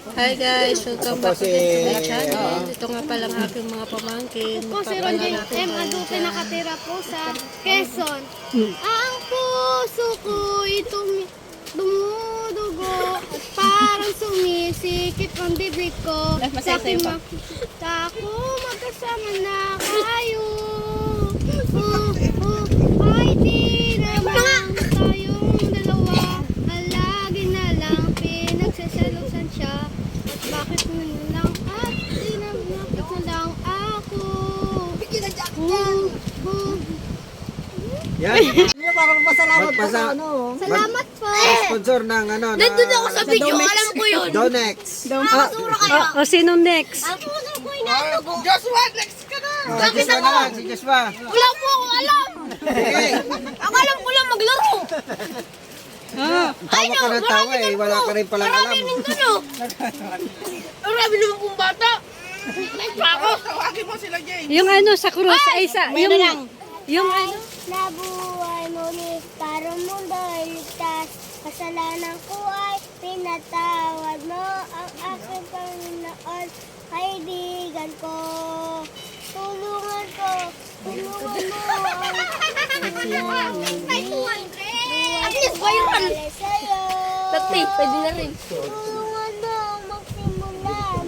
Hi guys, welcome back again to my channel. Ito nga pala ang aking mga pamangkin. Po si Ronjay M. Adupe nakatira po sa Quezon. Ang puso ko'y dumudugo at parang sumisikip ang bibig ko. Sa aking ako magkasama na kayo. Ay di naman tayong dalawa. Lagi na lang pinagsasalusan siya. At bakit mo lang at dinamnakit na lang ako. Yan. Parang pasalamat po sa ano. Salamat po. Sponsor ng ano. Nandun ako sa video, alam ko yun. Donex. Nakasura kayo. O, sino next? Ako na po inaano ko. Joshua na lang. Si Joshua. Wala po akong alam. Sige. Ang alam ko lang maglaro. Tawa ka ng tawa eh. Wala ka rin palang alam. Marami nito no. Marami naman pong bata. May ako. Tawagin mo sila, Jay. Yung ano sa cross ay sa yung ano Nabuhay mo ni para mundo ligtas. Kasalanan ko ay pinatawad mo. Ang aking Panginoon, kaibigan ko. Tulungan mo ang at least viral. Tatli, pwede na rin. Tulungan mo magsimula.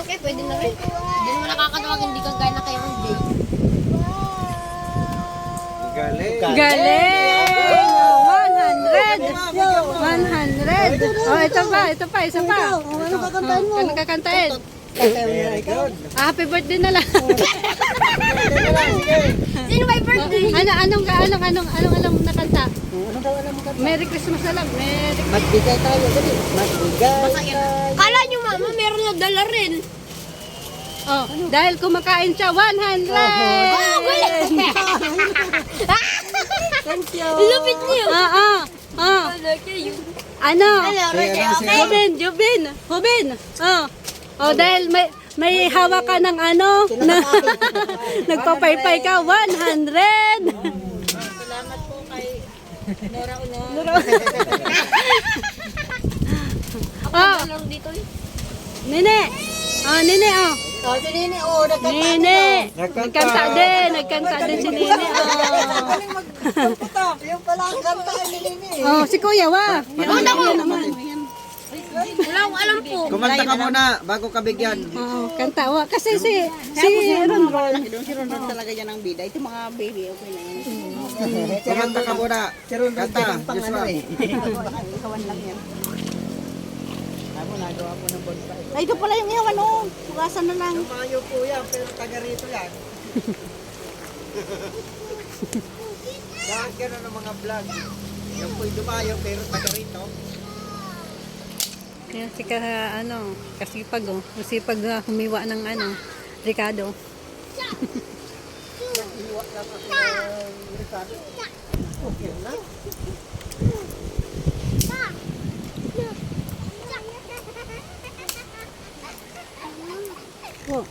Okay, pwede na rin. Hindi naman nakakatawag, hindi ka gaya na kayo ng Jay. Galing. galing 100 oh, ito pa, isa pa. Ano kakantahin mo? Ano kakantahin? Very good. Happy birthday na lang. Sino may birthday? anong nakanta? Ano daw alam mo ka? Merry Christmas na lang. Merry Magbigay tayo. Dali. Magbigay. Kala nyo mama, meron na dala rin. Oh, dahil kumakain siya 100. Thank you. Lupit niyo. Ano? Okay. Hubin. Oh, dahil may hawak ka ng ano, na nagpapaypay ka 100. Salamat po kay Nora Uno. Oh, Laro dito eh. Nene. Nene, oh. Oh, si Nini, oh, Nene. Nagkanta din si Nene. Oh. Yung pala ang kantaan ni Nini. Oh, si Kuya, wa. Yan naman. Wala akong alam po. Kumanta ka muna bago ka bigyan. Oh, kanta, wa. Kasi si Ron. Si Ron talaga yan ang bida. Ito mga baby, okay na yan. Kumanta ka muna. Kanta. Joshua. Ikawan lang yan. Ako, nagawa ko ng bonfire. Ay, ito pala yung iwan, oh. Pugasan na lang. Tumayo po yan, pero taga rito yan. Saan ka na ng mga vlog? Yung po'y dumayo, pero taga rito. Yan si kasipag oh. Kasipag humiwa ng Ricardo. Okay na. Oh.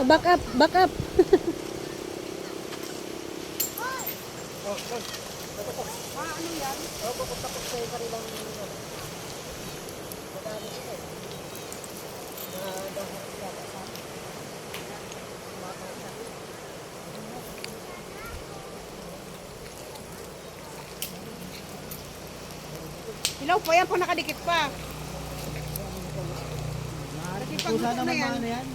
Back up. Ilaw po yan, po nakadikit pa. Kusa naman ano yan?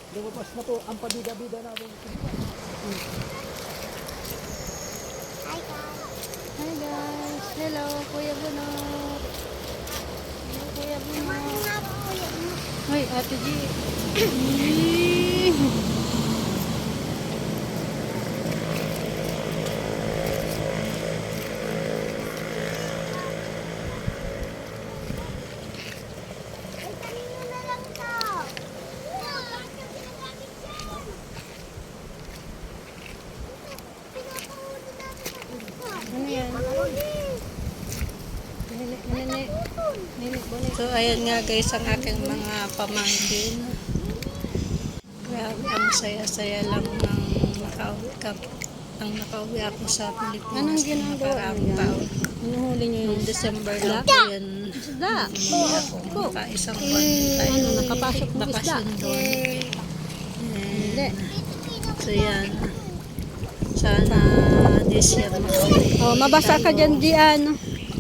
Lumabas na po ang pabida-bida namin. Hi guys. Hello, Kuya Bunot. Hello, Kuya Bunot. Hoy, Ate G. So, ayan nga guys, ang aking mga pamangkin. Grabe, ang saya-saya lang nang nakauwi ako sa Pilipinas. Anong ginagawa niya? Hinuhuli niyo yung December lang po yan. Isda! Umuwi ako. Maka-isang buwan tayo. Nakapasok ng bakasyon doon. Hindi. So, yan. Sana this year makauwi. Oh, mabasa ka dyan, Gian.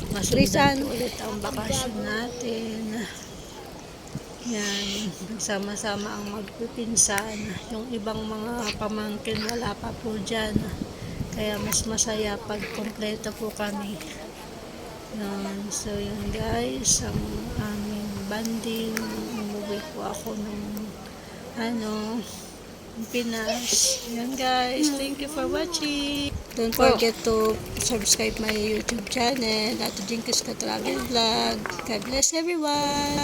Masundan ulit ang bakasyon natin. Yan. Sama-sama ang magpipinsan. Yung ibang mga pamangkin wala pa po dyan. Kaya mas masaya pag kompleto po kami. Yan. So yun guys, ang aming banding. Umuwi po ako ng Pinas. Yan guys, thank you for watching. Don't forget to subscribe my YouTube channel, Ate Jinkies Ka Travel Vlog. God bless everyone.